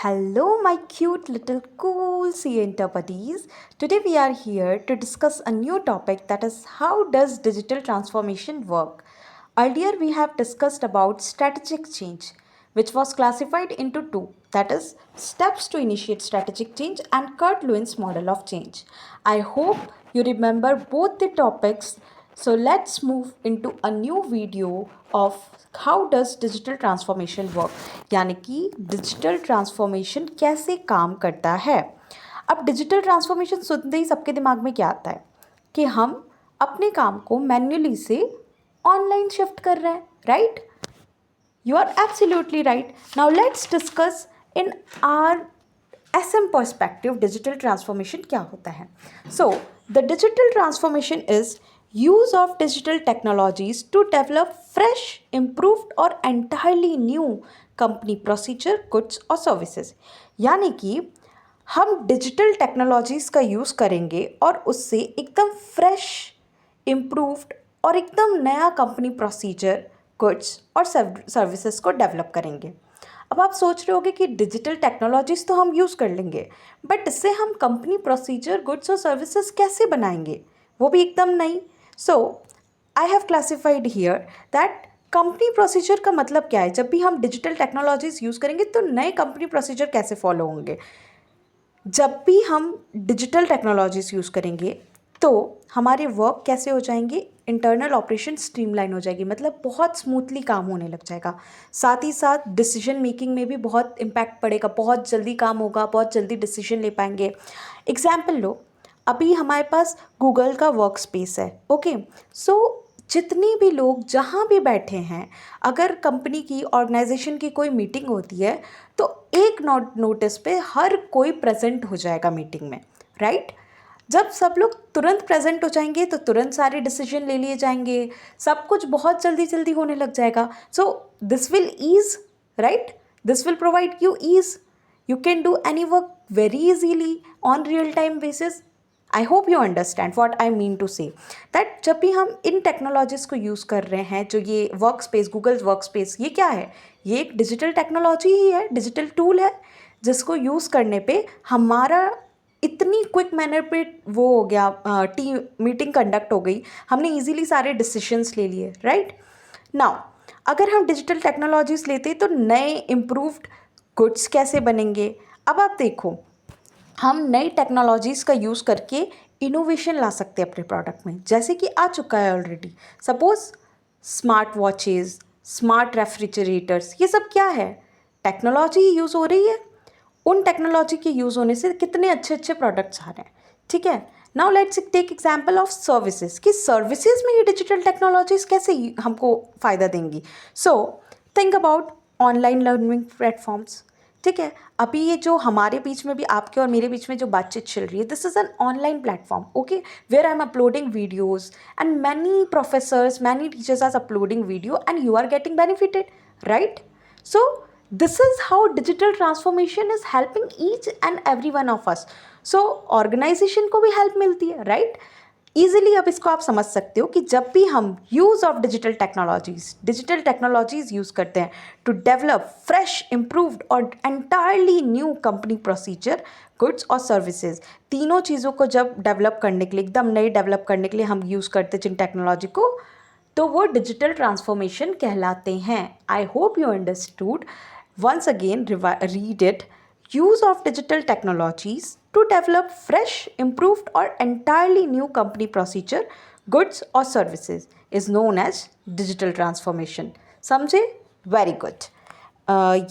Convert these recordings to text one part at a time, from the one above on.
Hello, my cute little cool sea interpretees. Today we are here to discuss a new topic, that is how does digital transformation work. Earlier we have discussed about strategic change, which was classified into two, that is steps to initiate strategic change and Kurt Lewin's model of change. I hope you remember both the topics. So let's move into a new video of how does digital transformation work, यानी कि digital transformation कैसे काम करता है। अब digital transformation सुनते ही सबके दिमाग में क्या आता है कि हम अपने काम को मैन्युअली से ऑनलाइन शिफ्ट कर रहे हैं, right? You are absolutely right. Now let's discuss in our SM perspective digital transformation क्या होता है। So the digital transformation is use of digital technologies to develop fresh, improved और entirely new company procedure, goods और services। यानी कि हम digital technologies का use करेंगे और उससे एकदम फ्रेश, इम्प्रूव्ड और एकदम नया कंपनी प्रोसीजर, गुड्स और सर्विसेज को डेवलप करेंगे। अब आप सोच रहे होगे कि डिजिटल टेक्नोलॉजीज़ तो हम यूज़ कर लेंगे, बट इससे हम कंपनी प्रोसीजर, गुड्स और सर्विसेज कैसे बनाएंगे, वो भी एकदम नई। So I have classified here that company procedure का मतलब क्या है। जब भी हम डिजिटल टेक्नोलॉजीज़ यूज़ करेंगे तो नए कंपनी प्रोसीजर कैसे फॉलो होंगे। जब भी हम डिजिटल टेक्नोलॉजीज़ यूज़ करेंगे तो हमारे वर्क कैसे हो जाएंगे, इंटरनल ऑपरेशन स्ट्रीमलाइन हो जाएगी, मतलब बहुत स्मूथली काम होने लग जाएगा। साथ ही साथ डिसीजन मेकिंग में भी बहुत इम्पैक्ट पड़ेगा, बहुत जल्दी काम होगा, बहुत जल्दी डिसीजन ले पाएंगे। एग्जाम्पल लो, अभी हमारे पास गूगल का वर्क स्पेस है, ओके। सो जितने भी लोग जहाँ भी बैठे हैं, अगर कंपनी की, ऑर्गेनाइजेशन की कोई मीटिंग होती है तो एक नोटिस पे हर कोई प्रेजेंट हो जाएगा मीटिंग में, राइट? जब सब लोग तुरंत प्रेजेंट हो जाएंगे तो तुरंत सारे डिसीजन ले लिए जाएंगे, सब कुछ बहुत जल्दी जल्दी होने लग जाएगा। So this will ease, right? This will provide you ease. You can do any work very easily on real time basis. I hope you understand what I mean to say that जब भी हम इन technologies को use कर रहे हैं, जो ये work space, Google work space, ये क्या है? ये एक डिजिटल टेक्नोलॉजी ही है, डिजिटल टूल है, जिसको यूज़ करने पे हमारा इतनी क्विक मैनर पे वो हो गया, टीम मीटिंग कंडक्ट हो गई, हमने इजीली सारे डिसीजंस ले लिए, राइट? नाउ अगर हम डिजिटल टेक्नोलॉजीज़ लेते तो नए इम्प्रूव्ड गुड्स कैसे बनेंगे। अब आप देखो, हम नई टेक्नोलॉजीज़ का यूज़ करके इनोवेशन ला सकते हैं अपने प्रोडक्ट में, जैसे कि आ चुका है already. Suppose smart watches, smart refrigerators, ये सब क्या है? टेक्नोलॉजी यूज़ हो रही है। उन टेक्नोलॉजी के यूज़ होने से कितने अच्छे अच्छे प्रोडक्ट्स आ रहे हैं, ठीक है। Now let's take example of services, कि सर्विसेज में ये डिजिटल टेक्नोलॉजीज़ कैसे हमको फ़ायदा देंगी। So think about online learning platforms, ठीक है। अभी ये जो हमारे बीच में भी, आपके और मेरे बीच में जो बातचीत चल रही है, this is an online platform, okay, where I am uploading videos and many professors, many teachers are uploading video and you are getting benefited, right? So this is how digital transformation is helping each and every one of us. So organization को भी help मिलती है, right? Easily अब इसको आप समझ सकते हो कि जब भी हम use of digital technologies use करते हैं to develop fresh, improved और entirely new company procedure, goods और services, तीनों चीज़ों को जब डेवलप करने के लिए, एकदम नई डेवलप करने के लिए हम यूज़ करते हैं जिन टेक्नोलॉजी को, तो वो डिजिटल ट्रांसफॉर्मेशन कहलाते हैं। आई hope you understood. Once again, read it. Use of digital technologies to develop fresh, improved or entirely new company procedure, goods or services is known as digital transformation. समझे? Very good.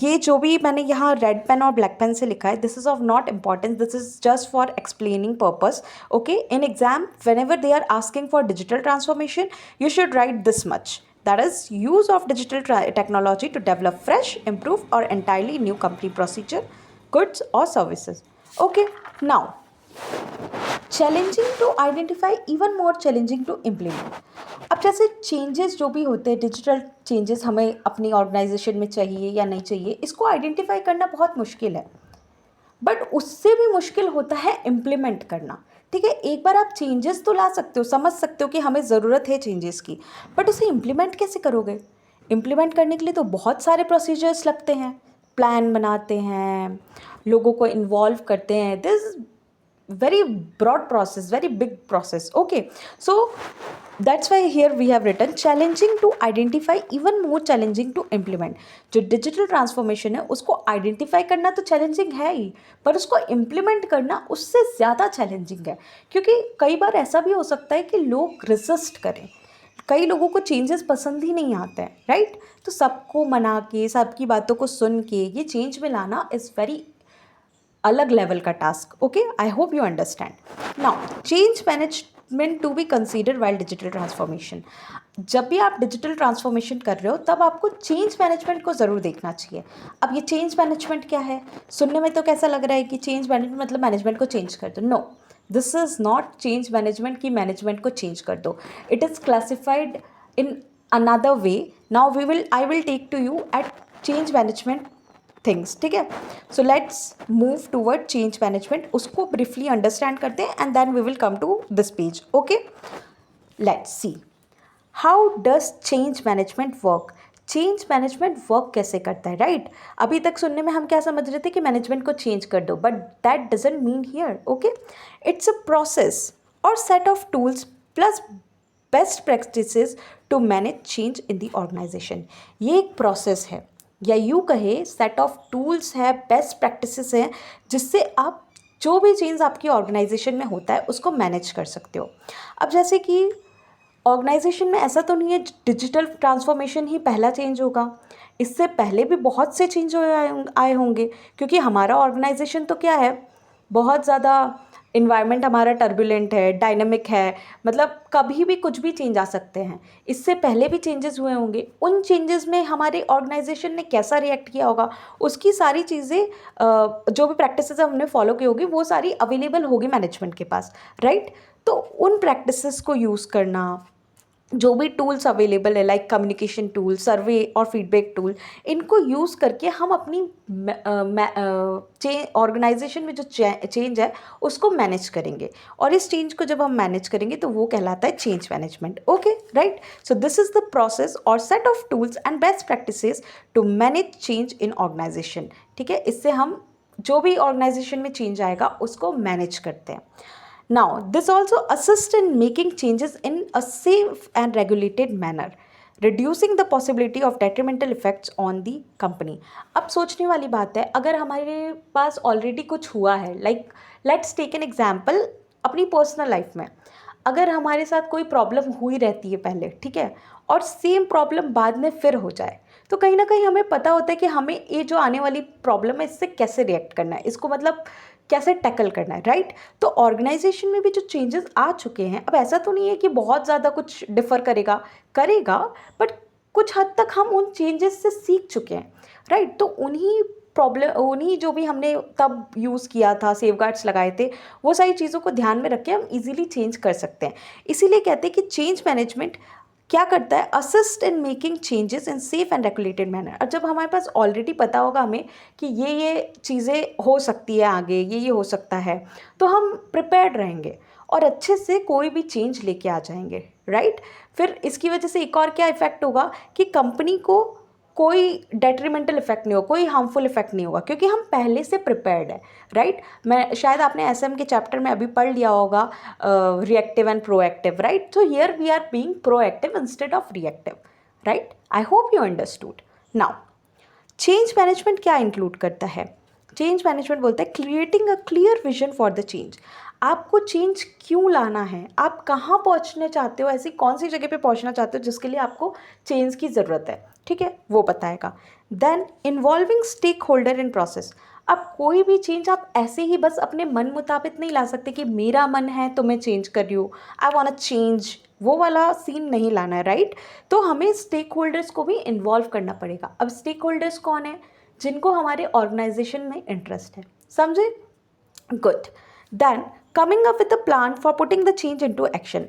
ये जो भी मैंने यहाँ red pen और black pen से लिखा है, this is of not importance, this is just for explaining purpose, okay. In exam whenever they are asking for digital transformation, you should write this much. That is use of digital technology to develop fresh, improved or entirely new company procedure, goods or services. Okay, now challenging to identify, even more challenging to implement. अब जैसे changes जो भी होते हैं, digital changes हमें अपनी organisation में चाहिए या नहीं चाहिए, इसको आइडेंटिफाई करना बहुत मुश्किल है, बट उससे भी मुश्किल होता है इम्प्लीमेंट करना, ठीक है। एक बार आप चेंजेस तो ला सकते हो, समझ सकते हो कि हमें ज़रूरत है चेंजेस की, बट उसे इम्प्लीमेंट कैसे करोगे? इम्प्लीमेंट करने के लिए तो बहुत सारे प्रोसीजर्स लगते हैं, प्लान बनाते हैं, लोगों को इन्वॉल्व करते हैं. This very broad process, very big process. Okay, so that's why here we have written challenging to identify, even more challenging to implement. जो डिजिटल ट्रांसफॉर्मेशन है उसको आइडेंटिफाई करना तो चैलेंजिंग है ही, पर उसको इम्प्लीमेंट करना उससे ज़्यादा चैलेंजिंग है, क्योंकि कई बार ऐसा भी हो सकता है कि लोग रेसिस्ट करें. कई लोगों को चेंजेस पसंद ही नहीं आते हैं, राइट. तो सबको मना के, सबकी बातों को सुन के ये चेंज में लाना इज़ वेरी अलग लेवल का task. Okay, I hope you understand. Now change management to be consider while digital transformation. जब भी आप डिजिटल ट्रांसफॉर्मेशन कर रहे हो तब आपको चेंज मैनेजमेंट को ज़रूर देखना चाहिए. अब ये चेंज मैनेजमेंट क्या है? सुनने में तो कैसा लग रहा है कि चेंज मैनेजमेंट मतलब मैनेजमेंट को चेंज कर दो. No, this is not change management कि मैनेजमेंट को चेंज कर दो. It is classified in another way. Now I will take to you at change management things. ठीक है, so let's move toward change management. उसको briefly understand करते हैं and then we will come to this page. Okay, let's see how does change management work. Change management work कैसे करता है, right. अभी तक सुनने में हम क्या समझ रहे थे कि मैनेजमेंट को चेंज कर दो, but that doesn't mean here. Okay, it's a process और set of tools plus best practices to manage change in the organisation. ये एक प्रोसेस है, या यूँ कहे सेट ऑफ टूल्स है, बेस्ट प्रैक्टिसेस हैं, जिससे आप जो भी चेंज आपकी ऑर्गेनाइजेशन में होता है उसको मैनेज कर सकते हो. अब जैसे कि ऑर्गेनाइजेशन में ऐसा तो नहीं है डिजिटल ट्रांसफॉर्मेशन ही पहला चेंज होगा. इससे पहले भी बहुत से चेंज आए होंगे, क्योंकि हमारा ऑर्गेनाइजेशन तो क्या है, बहुत ज़्यादा इन्वायरमेंट हमारा टर्बुलेंट है, डायनामिक है, मतलब कभी भी कुछ भी चेंज आ सकते हैं. इससे पहले भी चेंजेस हुए होंगे. उन चेंजेस में हमारे ऑर्गेनाइजेशन ने कैसा रिएक्ट किया होगा, उसकी सारी चीज़ें जो भी प्रैक्टिसेस हमने फॉलो की होगी वो सारी अवेलेबल होगी मैनेजमेंट के पास, राइट. तो उन प्रैक्टिसेस को यूज़ करना, जो भी टूल्स अवेलेबल है लाइक कम्युनिकेशन टूल, सर्वे और फीडबैक टूल, इनको यूज़ करके हम अपनी ऑर्गेनाइजेशन में जो चेंज है उसको मैनेज करेंगे. और इस चेंज को जब हम मैनेज करेंगे तो वो कहलाता है change management. Okay, right. So this is the process और set of tools and best practices to manage change in organisation. ठीक है, इससे हम जो भी ऑर्गेनाइजेशन में चेंज आएगा उसको मैनेज करते हैं. Now, this also assists in making changes in a safe and regulated manner, reducing the possibility of detrimental effects on the company. अब सोचने वाली बात है, अगर हमारे पास ऑलरेडी कुछ हुआ है, like let's take an example अपनी पर्सनल लाइफ में. अगर हमारे साथ कोई प्रॉब्लम हुई रहती है पहले, ठीक है, और सेम प्रॉब्लम बाद में फिर हो जाए, तो कहीं ना कहीं हमें पता होता है कि हमें ये जो आने वाली प्रॉब्लम है इससे कैसे रिएक्ट करना है, इसको मतलब कैसे टैकल करना है, राइट. तो ऑर्गेनाइजेशन में भी जो चेंजेस आ चुके हैं, अब ऐसा तो नहीं है कि बहुत ज़्यादा कुछ डिफ़र करेगा, बट कुछ हद तक हम उन चेंजेस से सीख चुके हैं, राइट. तो उन्हीं जो भी हमने तब यूज़ किया था, सेफगार्ड्स लगाए थे, वो सारी चीज़ों को ध्यान में रख के हम इजीली चेंज कर सकते हैं. इसीलिए कहते हैं कि चेंज मैनेजमेंट क्या करता है, assist in making changes in safe and regulated manner. और जब हमारे पास ऑलरेडी पता होगा हमें कि ये चीज़ें हो सकती है आगे, ये हो सकता है, तो हम प्रिपेयर्ड रहेंगे और अच्छे से कोई भी चेंज लेके आ जाएंगे, राइट. फिर इसकी वजह से एक और क्या इफ़ेक्ट होगा कि कंपनी को कोई डेट्रीमेंटल इफेक्ट नहीं होगा, कोई हार्मफुल इफेक्ट नहीं होगा, क्योंकि हम पहले से प्रिपेयर्ड है, राइट. मैं शायद आपने एसएम के चैप्टर में अभी पढ़ लिया होगा reactive and proactive, right. So here we are being proactive instead of reactive, right. I hope you understood. Now change management क्या इंक्लूड करता है? चेंज मैनेजमेंट बोलता है creating a clear vision for the change. आपको change क्यों लाना है, आप कहाँ पहुँचना चाहते हो, ऐसी कौन सी जगह पे पहुँचना चाहते हो जिसके लिए आपको चेंज की ज़रूरत है, ठीक है, वो बताएगा. Then involving stake holder in process. अब कोई भी चेंज आप ऐसे ही बस अपने मन मुताबिक नहीं ला सकते कि मेरा मन है तो मैं चेंज कर रही हूँ, आई वांट अ चेंज, वो वाला सीन नहीं लाना है, राइट. तो हमें स्टेक होल्डर्स को भी इन्वॉल्व करना पड़ेगा. अब स्टेक होल्डर्स कौन है? जिनको हमारे ऑर्गेनाइजेशन में इंटरेस्ट है, समझे? Good. Then coming up with a plan for putting the change into action.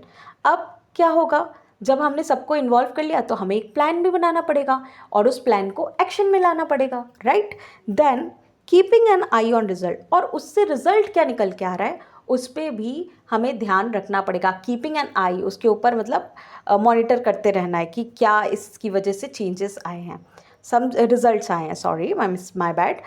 अब क्या होगा, जब हमने सबको इन्वॉल्व कर लिया तो हमें एक प्लान भी बनाना पड़ेगा और उस प्लान को एक्शन में लाना पड़ेगा, right. Then keeping an eye on result, और उससे रिजल्ट क्या निकल के आ रहा है उस पर भी हमें ध्यान रखना पड़ेगा. कीपिंग एन आई, उसके ऊपर मतलब मॉनिटर करते रहना है कि क्या इसकी वजह से चेंजेस आए हैं. सम रिजल्ट्स आए हैं, सॉरी माय बैड,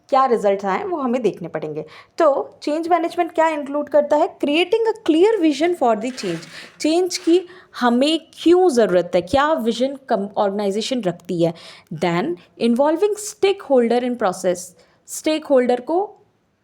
क्या रिजल्ट्स आए हैं वो हमें देखने पड़ेंगे। तो चेंज मैनेजमेंट क्या इंक्लूड करता है? Creating a clear vision for the change. Change की हमें क्यों ज़रूरत है, क्या विजन ऑर्गेनाइजेशन रखती है। Then involving stake holder in process, stake holder को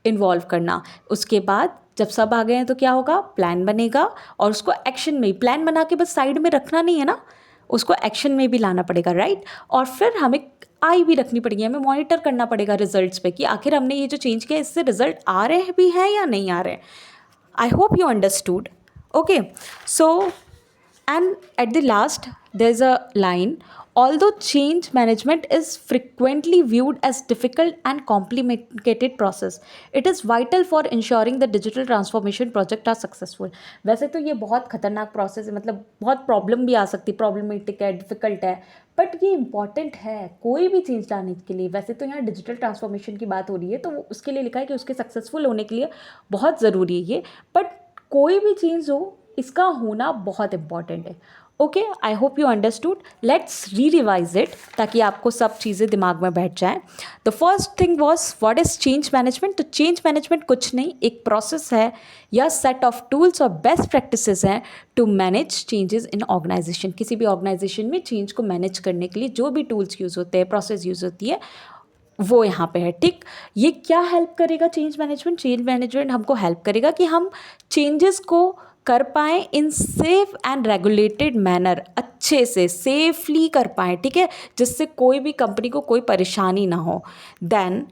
इन्वॉल्व करना। उसके बाद जब सब आ गए हैं तो क्या होगा, प्लान बनेगा और उसको एक्शन में, प्लान बना के बस साइड में रखना नहीं है ना, उसको एक्शन में भी लाना पड़ेगा, राइट। और फिर हमें आई भी रखनी पड़ेगी, हमें मॉनिटर करना पड़ेगा रिजल्ट्स पे कि आखिर हमने ये जो चेंज किया इससे रिजल्ट आ रहे भी हैं या नहीं आ रहे हैं। आई hope you understood. Okay, so and at the last, there's a line. Although change management is frequently viewed as difficult and complicated process, it is vital for ensuring the digital transformation project are successful. वैसे तो ये बहुत खतरनाक process है, मतलब बहुत problem भी आ सकती है, प्रॉब्लमेटिक है, डिफिकल्ट है, बट ये इंपॉर्टेंट है कोई भी चेंज लाने के लिए। वैसे तो यहाँ डिजिटल ट्रांसफॉर्मेशन की बात हो रही है तो उसके लिए लिखा है कि उसके सक्सेसफुल होने के लिए बहुत ज़रूरी है ये, बट कोई भी चेंज हो इसका होना बहुत इंपॉर्टेंट है। Okay, I hope you understood. Let's re revise it ताकि आपको सब चीज़ें दिमाग में बैठ जाएं। The first thing was what is change management. तो चेंज मैनेजमेंट कुछ नहीं, एक प्रोसेस है या सेट ऑफ टूल्स और बेस्ट प्रैक्टिसेस हैं to manage changes in organization. किसी भी ऑर्गेनाइजेशन में चेंज को मैनेज करने के लिए जो भी टूल्स यूज़ होते हैं, प्रोसेस यूज़ होती है, वो यहाँ पे है, ठीक। ये क्या हेल्प करेगा चेंज मैनेजमेंट? चेंज मैनेजमेंट हमको हेल्प करेगा कि हम चेंजेस को कर पाएँ in safe and regulated manner, अच्छे से सेफली कर पाएँ, ठीक है, जिससे कोई भी कंपनी को कोई परेशानी ना हो। देन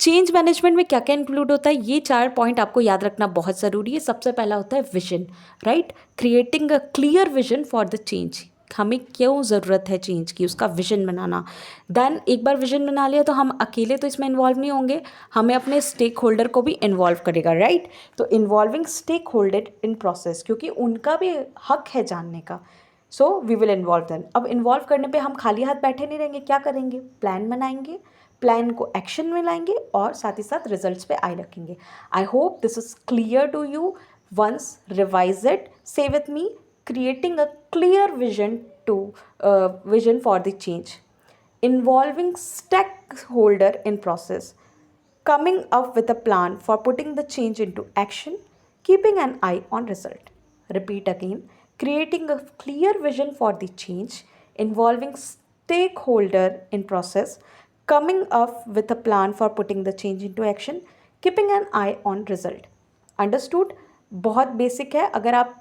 चेंज मैनेजमेंट में क्या क्या इंक्लूड होता है, ये 4 पॉइंट आपको याद रखना बहुत ज़रूरी है। सबसे पहला होता है vision, right, creating a clear vision for the change. हमें क्यों ज़रूरत है चेंज की, उसका विजन बनाना। देन एक बार विजन बना लिया तो हम अकेले तो इसमें इन्वॉल्व नहीं होंगे, हमें अपने स्टेक होल्डर को भी इन्वॉल्व करेगा, राइट। तो involving stake holder in process, क्योंकि उनका भी हक है जानने का। So we will involve then. अब इन्वॉल्व करने पे हम खाली हाथ बैठे नहीं रहेंगे, क्या करेंगे, प्लान बनाएंगे, प्लान को एक्शन में लाएंगे और साथ ही साथ रिजल्ट्स पे आई रखेंगे। I hope this is clear to you. Once revise it, say with me, creating a clear vision for the change, involving stakeholder in process, coming up with a plan for putting the change into action, keeping an eye on result. Repeat again: creating a clear vision for the change, involving stakeholder in process, coming up with a plan for putting the change into action, keeping an eye on result. Understood? बहुत basic है, अगर आप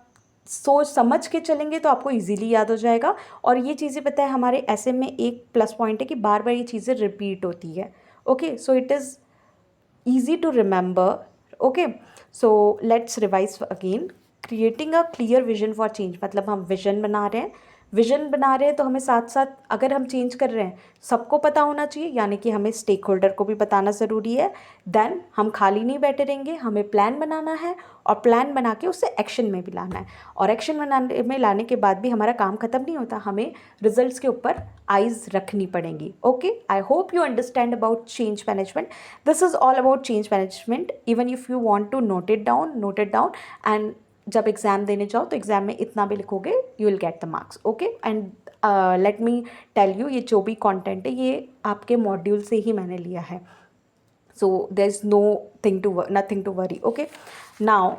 सोच समझ के चलेंगे तो आपको इजीली याद हो जाएगा। और ये चीज़ें पता है हमारे ऐसे में एक प्लस पॉइंट है कि बार बार ये चीज़ें रिपीट होती है। Okay, so it is easy to remember. Okay, so let's revise again. Creating a clear vision for change, मतलब हम विजन बना रहे हैं। विजन बना रहे हैं तो हमें साथ साथ, अगर हम चेंज कर रहे हैं, सबको पता होना चाहिए, यानी कि हमें स्टेक होल्डर को भी बताना ज़रूरी है। देन हम खाली नहीं बैठे रहेंगे, हमें प्लान बनाना है और प्लान बना के उसे एक्शन में भी लाना है। और एक्शन बनाने में लाने के बाद भी हमारा काम ख़त्म नहीं होता, हमें रिजल्ट्स के ऊपर आइज़ रखनी पड़ेंगी। Okay, I hope you understand about change management. This is all about change management. Even if you want to note it down and जब एग्ज़ाम देने जाओ तो एग्ज़ाम में इतना भी लिखोगे, you will get the marks. Okay, and let me tell you, ये जो भी कंटेंट है ये आपके मॉड्यूल से ही मैंने लिया है। So there's nothing to worry. Okay, now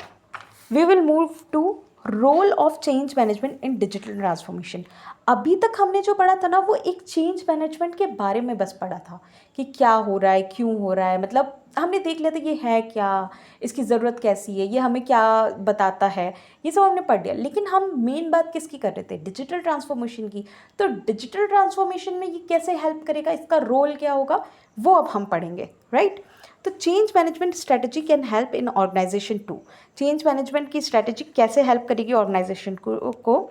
we will move to role of change management in digital transformation. अभी तक हमने जो पढ़ा था ना वो एक चेंज मैनेजमेंट के बारे में बस पढ़ा था कि क्या हो रहा है, क्यों हो रहा है, मतलब हमने देख लिया था ये है क्या, इसकी ज़रूरत कैसी है, ये हमें क्या बताता है, ये सब हमने पढ़ लिया। लेकिन हम मेन बात किसकी कर रहे थे, डिजिटल ट्रांसफॉर्मेशन की। तो डिजिटल ट्रांसफॉर्मेशन में ये कैसे हेल्प करेगा, इसका रोल क्या होगा, वो अब हम पढ़ेंगे, राइट। तो change management strategy can help in organization to. Change management की स्ट्रेटजी कैसे हेल्प करेगी ऑर्गेनाइजेशन को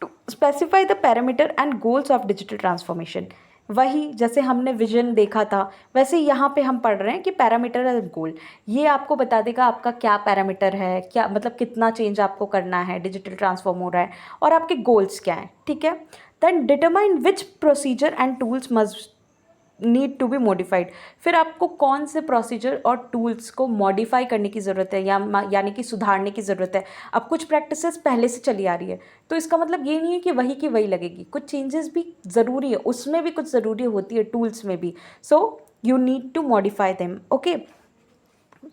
to specify the parameter and goals of digital transformation. वही जैसे हमने विजन देखा था वैसे यहाँ पे हम पढ़ रहे हैं कि पैरामीटर एंड गोल, ये आपको बता देगा आपका क्या पैरामीटर है, क्या मतलब कितना चेंज आपको करना है, डिजिटल ट्रांसफॉर्म हो रहा है, और आपके गोल्स क्या हैं, ठीक है। Then determine which procedure and tools must need to be modified. फिर आपको कौन से प्रोसीजर और टूल्स को मॉडिफाई करने की ज़रूरत है यानी कि सुधारने की ज़रूरत है। अब कुछ प्रैक्टिसेस पहले से चली आ रही है तो इसका मतलब ये नहीं है कि वही लगेगी, कुछ चेंजेस भी ज़रूरी है, उसमें भी कुछ ज़रूरी होती है, टूल्स में भी। So you need to modify them. Okay,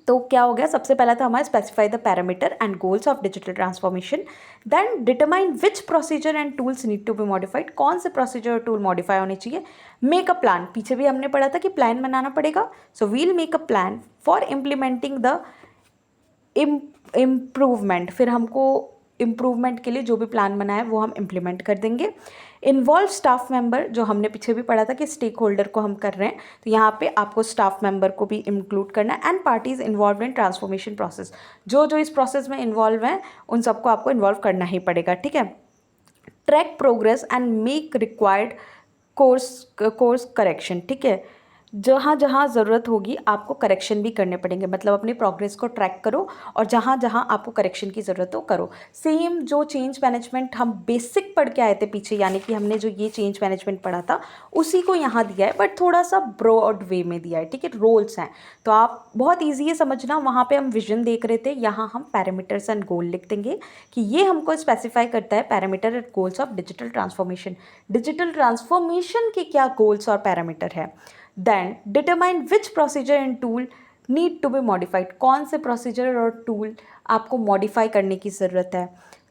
तो क्या हो गया, सबसे पहला था हमारा specify the parameter and goals of digital transformation, then determine which procedure and tools need to be modified, कौन से प्रोसीजर और टूल मॉडिफाई होने चाहिए। मेक अ प्लान, पीछे भी हमने पढ़ा था कि प्लान बनाना पड़ेगा। So we'll make a plan for implementing the improvement, फिर हमको इम्प्रूवमेंट के लिए जो भी प्लान बना है वो हम इम्प्लीमेंट कर देंगे। इन्वॉल्व स्टाफ मेंबर, जो हमने पीछे भी पढ़ा था कि स्टेक होल्डर को हम कर रहे हैं, तो यहाँ पे आपको स्टाफ मेंबर को भी इंक्लूड करना है। And parties involve in transformation process, जो जो इस प्रोसेस में इन्वॉल्व हैं उन सबको आपको इन्वॉल्व करना ही पड़ेगा, ठीक है। Track progress and make required course correction, ठीक है। जहाँ जहाँ ज़रूरत होगी आपको करेक्शन भी करने पड़ेंगे, मतलब अपनी प्रोग्रेस को ट्रैक करो और जहाँ जहाँ आपको करेक्शन की ज़रूरत हो करो। सेम जो चेंज मैनेजमेंट हम बेसिक पढ़ के आए थे पीछे, यानी कि हमने जो ये चेंज मैनेजमेंट पढ़ा था उसी को यहाँ दिया है, बट थोड़ा सा ब्रॉड वे में दिया है, ठीक है। रोल्स हैं तो आप बहुत ईजी है समझना। वहाँ पे हम विजन देख रहे थे, यहाँ हम पैरामीटर्स एंड गोल लिख देंगे कि ये हमको स्पेसिफाई करता है parameter and goals of digital transformation. Digital transformation के क्या गोल्स और पैरामीटर है। Then determine which procedure and tool need to be modified, कौन से प्रोसीजर और टूल आपको मॉडिफाई करने की ज़रूरत है।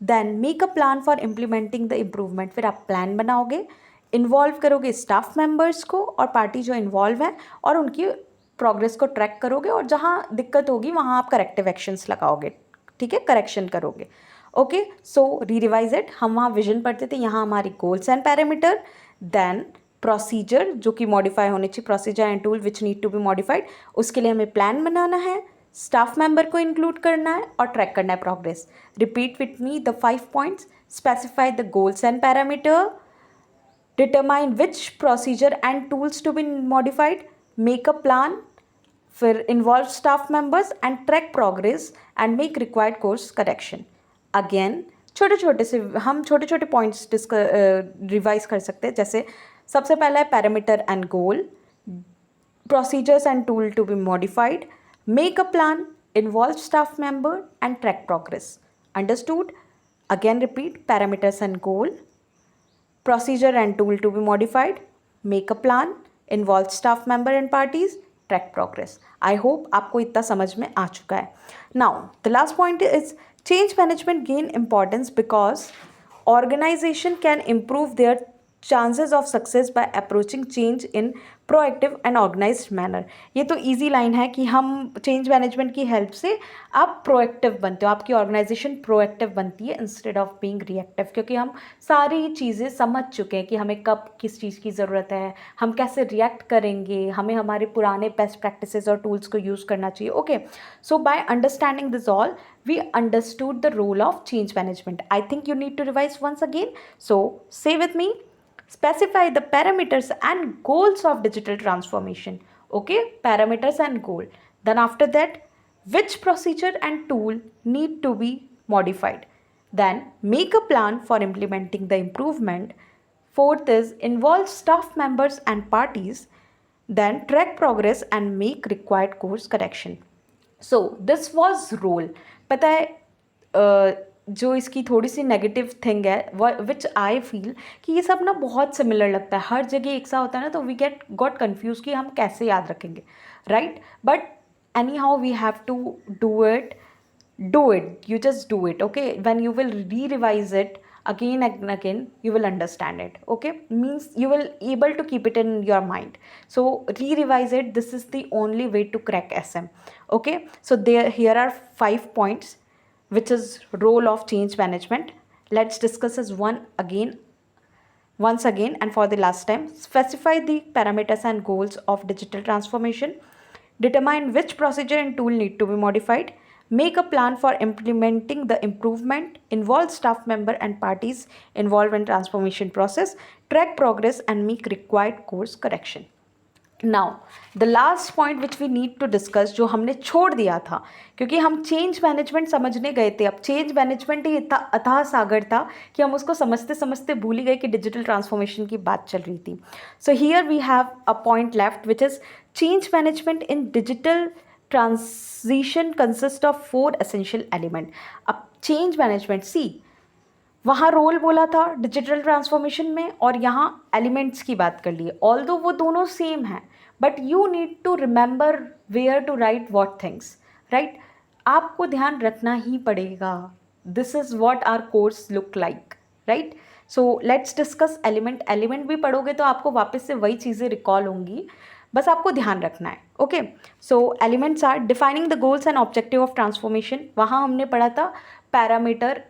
Then make a plan for implementing the improvement, फिर आप प्लान बनाओगे, इन्वॉल्व करोगे स्टाफ मेंबर्स को और पार्टी जो इन्वॉल्व हैं और उनकी प्रोग्रेस को ट्रैक करोगे, और जहाँ दिक्कत होगी वहाँ आप करेक्टिव एक्शंस लगाओगे, ठीक है, करेक्शन करोगे। ओके, सो री रिवाइज इट, हम वहाँ विजन पढ़ते थे, यहाँ हमारी goals and parameter, then procedure जो कि मॉडिफाई होने चाहिए, procedure and tool which need to be modified, उसके लिए हमें प्लान बनाना है, स्टाफ मेंबर को इंक्लूड करना है और ट्रैक करना है progress. Repeat with me the 5 points, specify the goals and parameter, determine which procedure and tools to be modified, make a plan, फिर involve staff members and track progress and make required course correction. Again छोटे छोटे से हम छोटे छोटे points revise कर सकते हैं। जैसे सबसे पहला है parameter and goal, procedures and tool to be modified, make a plan, involve staff member and track progress. Understood? Again repeat, parameters and goal, procedure and tool to be modified, make a plan, involve staff member and parties, track progress. I hope आपको इतना समझ में आ चुका है. Now the last point is change management gain importance because organization can improve their chances of success by approaching change in proactive and organized manner. ये तो easy line है कि हम चेंज मैनेजमेंट की हेल्प से आप प्रोएक्टिव बनते हो, आपकी ऑर्गेनाइजेशन प्रोएक्टिव बनती है इंस्टेड ऑफ बीइंग रिएक्टिव, क्योंकि हम सारी चीज़ें समझ चुके हैं कि हमें कब किस चीज़ की ज़रूरत है, हम कैसे रिएक्ट करेंगे, हमें हमारे पुराने बेस्ट प्रैक्टिसेस और टूल्स को यूज़ करना चाहिए। Okay, so by understanding this all we understood the role of change management. I think you need to revise once again. So say with me, specify the parameters and goals of digital transformation. Okay, parameters and goal. Then after that, which procedure and tool need to be modified. Then make a plan for implementing the improvement. Fourth is involve staff members and parties. Then track progress and make required course correction. So this was role. पता है जो इसकी थोड़ी सी negative thing है विच I feel कि ये सब ना बहुत सिमिलर लगता है, हर जगह एक सा होता है ना, तो वी गॉट कन्फ्यूज कि हम कैसे याद रखेंगे, right. But anyhow we have to do it, you just do it. Okay, when you will re-revise it again and again, you will understand it. Okay, means you will able to keep it in your mind. So re-revise it. This is the only way to crack SM. Okay, so here are 5 points which is role of change management. Let's discuss as once again and for the last time. Specify the parameters and goals of digital transformation, determine which procedure and tool need to be modified, make a plan for implementing the improvement, involve staff member and parties involved in transformation process, track progress and make required course correction. Now the last point which we need to discuss, जो हमने छोड़ दिया था क्योंकि हम change management समझने गए थे। अब चेंज मैनेजमेंट ही इतना अथाह सागर था कि हम उसको समझते समझते भूल ही गए कि डिजिटल ट्रांसफॉर्मेशन की बात चल रही थी। So here we have a point left which is change management in digital transition consist of 4 essential element. अब चेंज मैनेजमेंट, सी वहाँ रोल बोला था डिजिटल ट्रांसफॉर्मेशन में और यहाँ एलिमेंट्स की बात कर ली है। ऑल्दो वो दोनों सेम हैं, but you need to remember where to write what things, right. आपको ध्यान रखना ही पड़ेगा। This is what our course look like, right. So let's discuss element. Element भी पढ़ोगे तो आपको वापस से वही चीज़ें रिकॉल होंगी, बस आपको ध्यान रखना है। Okay, so elements are defining the goals and objective of transformation. वहाँ हमने पढ़ा था पैरामीटर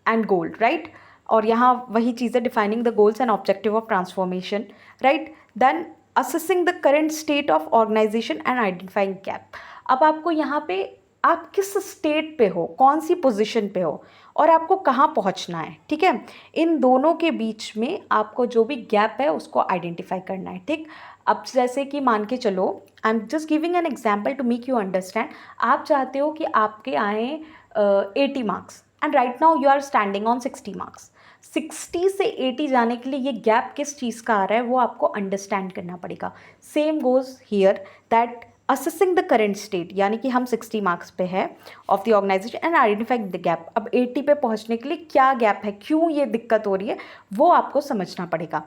एंड गोल, राइट। और यहाँ वही चीज़ है, defining the goals and objective of transformation, right. Then assessing the current state of organization and identifying gap. अब आपको यहाँ पे आप किस स्टेट पे हो, कौन सी पोजीशन पे हो और आपको कहाँ पहुँचना है, ठीक है। इन दोनों के बीच में आपको जो भी गैप है उसको आइडेंटिफाई करना है, ठीक। अब जैसे कि मान के चलो, I am just giving an example to make you understand. आप चाहते हो कि आपके आए 80 marks and right now you are standing on 60 marks. 60 से 80 जाने के लिए ये गैप किस चीज़ का आ रहा है वो आपको अंडरस्टैंड करना पड़ेगा। Same goes here that assessing the current state, यानी कि हम 60 मार्क्स पे है of the organization and identifying the gap. अब 80 पे पहुंचने के लिए क्या गैप है, क्यों ये दिक्कत हो रही है, वो आपको समझना पड़ेगा।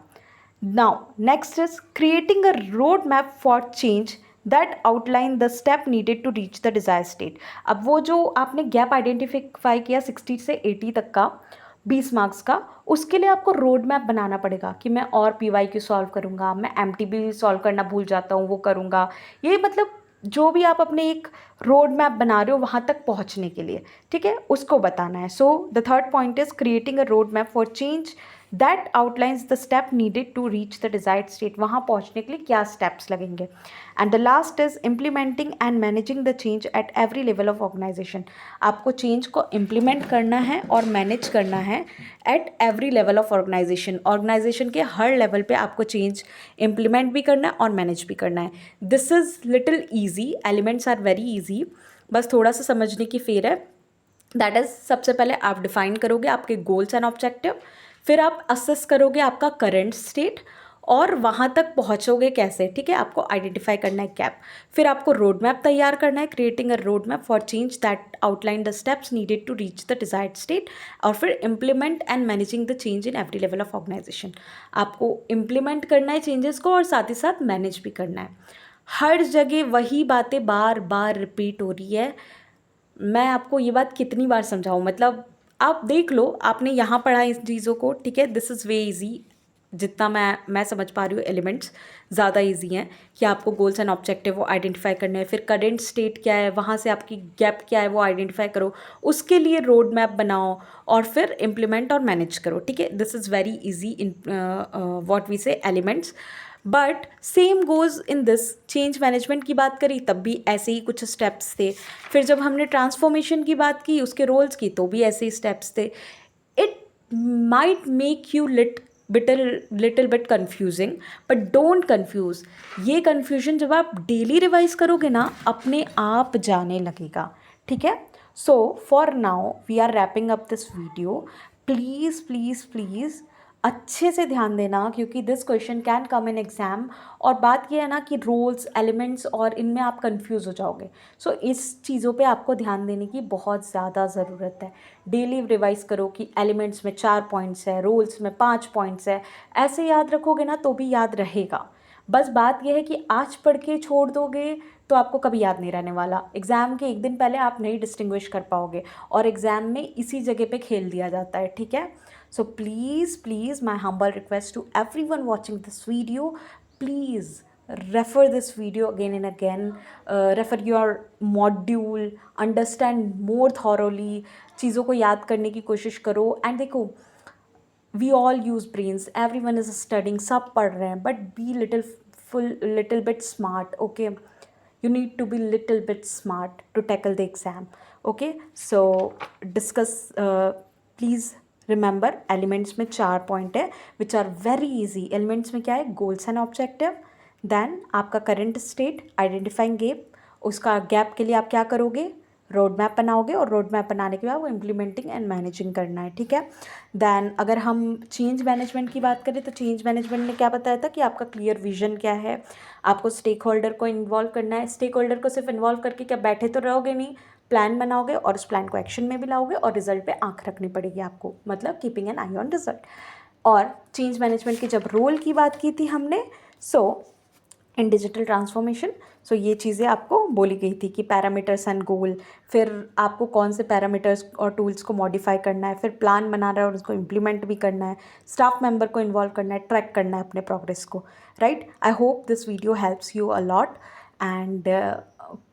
Now next is creating a road map for change that outline the step needed to reach the desire state. अब वो जो आपने गैप आइडेंटिफाई किया 60 से 80 तक का, 20 मार्क्स का, उसके लिए आपको रोड मैप बनाना पड़ेगा कि मैं और PYQ सॉल्व करूँगा, मैं MTB सॉल्व करना भूल जाता हूँ वो करूँगा। ये मतलब जो भी आप अपने एक रोड मैप बना रहे हो वहाँ तक पहुँचने के लिए, ठीक है, उसको बताना है। So the third point is creating a road map for change that outlines the step needed to reach the desired state. वहाँ पहुँचने के लिए क्या स्टेप्स लगेंगे। And the last is implementing and managing the change at every level of organization. आपको change को implement करना है और मैनेज करना है at every level of organization. Organization के हर लेवल पे आपको चेंज इम्प्लीमेंट भी करना है और मैनेज भी करना है। This is little easy, elements are very easy, बस थोड़ा सा समझने की फेर है। दैट इज़, सबसे पहले आप डिफाइन करोगे आपके गोल्स एंड ऑब्जेक्टिव, फिर आप असेस करोगे आपका करंट स्टेट और वहाँ तक पहुँचोगे कैसे, ठीक है, आपको आइडेंटिफाई करना है गैप। फिर आपको रोड मैप तैयार करना है, creating a road map for change that outline the steps needed to reach the desired state. और फिर implement and managing the change in every level of organization. आपको इम्प्लीमेंट करना है चेंजेस को और साथ ही साथ मैनेज भी करना है। हर जगह वही बातें बार बार रिपीट हो रही है। मैं आपको ये बात कितनी बार समझाऊँ, मतलब आप देख लो, आपने यहाँ पढ़ा इस चीज़ों को, ठीक है, दिस इज़ वे इजी। जितना मैं समझ पा रही हूँ एलिमेंट्स ज़्यादा इजी हैं कि आपको गोल्स एंड ऑब्जेक्टिव वो आइडेंटिफाई करने हैं, फिर करेंट स्टेट क्या है, वहाँ से आपकी गैप क्या है वो आइडेंटिफाई करो, उसके लिए रोड मैप बनाओ और फिर इम्प्लीमेंट और मैनेज करो, ठीक है। This is very easy in what we say elements. But same goes in this, change management की बात करी तब भी ऐसे ही कुछ स्टेप्स थे, फिर जब हमने ट्रांसफॉर्मेशन की बात की उसके रोल्स की तो भी ऐसे ही स्टेप्स थे। It might make you little bit confusing, but don't confuse. ये कन्फ्यूजन जब आप डेली रिवाइज करोगे ना अपने आप जाने लगेगा, ठीक है। So for now we are wrapping up this video. Please please please अच्छे से ध्यान देना क्योंकि this question can come in exam. और बात यह है ना कि रोल्स, एलिमेंट्स और इनमें आप कंफ्यूज हो जाओगे। सो इस चीज़ों पे आपको ध्यान देने की बहुत ज़्यादा ज़रूरत है। डेली रिवाइज करो कि एलिमेंट्स में 4 पॉइंट्स है, रोल्स में 5 पॉइंट्स है, ऐसे याद रखोगे ना तो भी याद रहेगा। बस बात यह है कि आज पढ़ के छोड़ दोगे तो आपको कभी याद नहीं रहने वाला। एग्ज़ाम के एक दिन पहले आप नहीं डिस्टिंग्विश कर पाओगे और एग्ज़ाम में इसी जगह पे खेल दिया जाता है, ठीक है। So please, my humble request to everyone watching this video, please refer this video again and again, refer your module, understand more thoroughly, चीज़ों को याद करने की कोशिश करो। एंड देखो, we all use brains, everyone is studying, सब पढ़ रहे हैं, but be little bit smart, okay? You need to be little bit smart to tackle the exam, okay? So discuss, please remember elements में 4 point है which are very easy. Elements में क्या है, goals and objective, then आपका current state, identifying gap, उसका gap के लिए आप क्या करोगे, रोड मैप बनाओगे, और रोड मैप बनाने के बाद वो इम्प्लीमेंटिंग एंड मैनेजिंग करना है, ठीक है। देन अगर हम चेंज मैनेजमेंट की बात करें तो चेंज मैनेजमेंट ने क्या बताया था कि आपका क्लियर विजन क्या है, आपको स्टेक होल्डर को इन्वॉल्व करना है। स्टेक होल्डर को सिर्फ इन्वॉल्व करके क्या बैठे तो रहोगे नहीं, प्लान बनाओगे और उस प्लान को एक्शन में भी लाओगे, और रिजल्ट पे आंख रखनी पड़ेगी आपको, मतलब keeping an eye on result. और चेंज मैनेजमेंट की जब रोल की बात की थी हमने, सो इन डिजिटल ट्रांसफॉर्मेशन, सो ये चीज़ें आपको बोली गई थी कि पैरामीटर्स एंड गोल, फिर आपको कौन से पैरामीटर्स और टूल्स को मॉडिफाई करना है, फिर प्लान बनाना है और उसको इम्प्लीमेंट भी करना है, स्टाफ मेंबर को इन्वॉल्व करना है, ट्रैक करना है अपने प्रोग्रेस को, right. I hope this video helps you a lot, and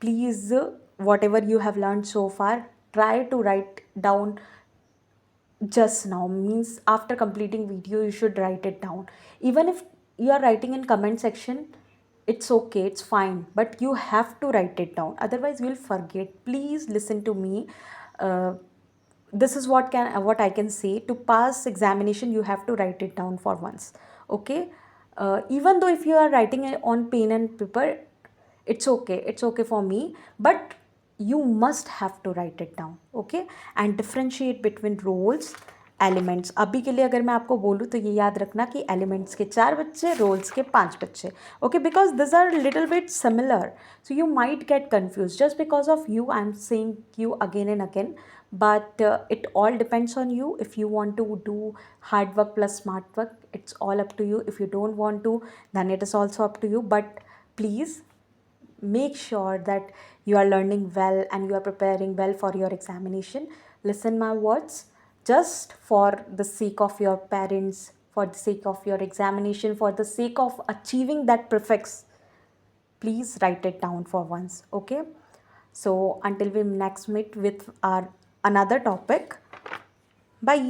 please what ever you have learn so far, try to write down just now, means after completing video you should write it down. Even if you are writing in comment section, it's okay, it's fine, but you have to write it down, otherwise you will forget. Please listen to me. uh, this is what I can say: to pass examination you have to write it down for once, okay. Even though if you are writing it on pen and paper, it's okay for me, but you must have to write it down, okay. And differentiate between roles, elements. अभी के लिए अगर मैं आपको बोलूँ तो ये याद रखना कि एलिमेंट्स के 4 बच्चे, रोल्स के 5 बच्चे, okay, because this are little bit similar, so you might get confuse just because of you I am saying you again and again, but it all depends on you. If you want to do hard work plus smart work, it's all up to you. If you don't want to, then it is also up to you, but please make sure that you are learning well and you are preparing well for your examination. Listen my words, just for the sake of your parents, for the sake of your examination, for the sake of achieving that prefix, please write it down for once, okay. So until we next meet with our another topic, bye.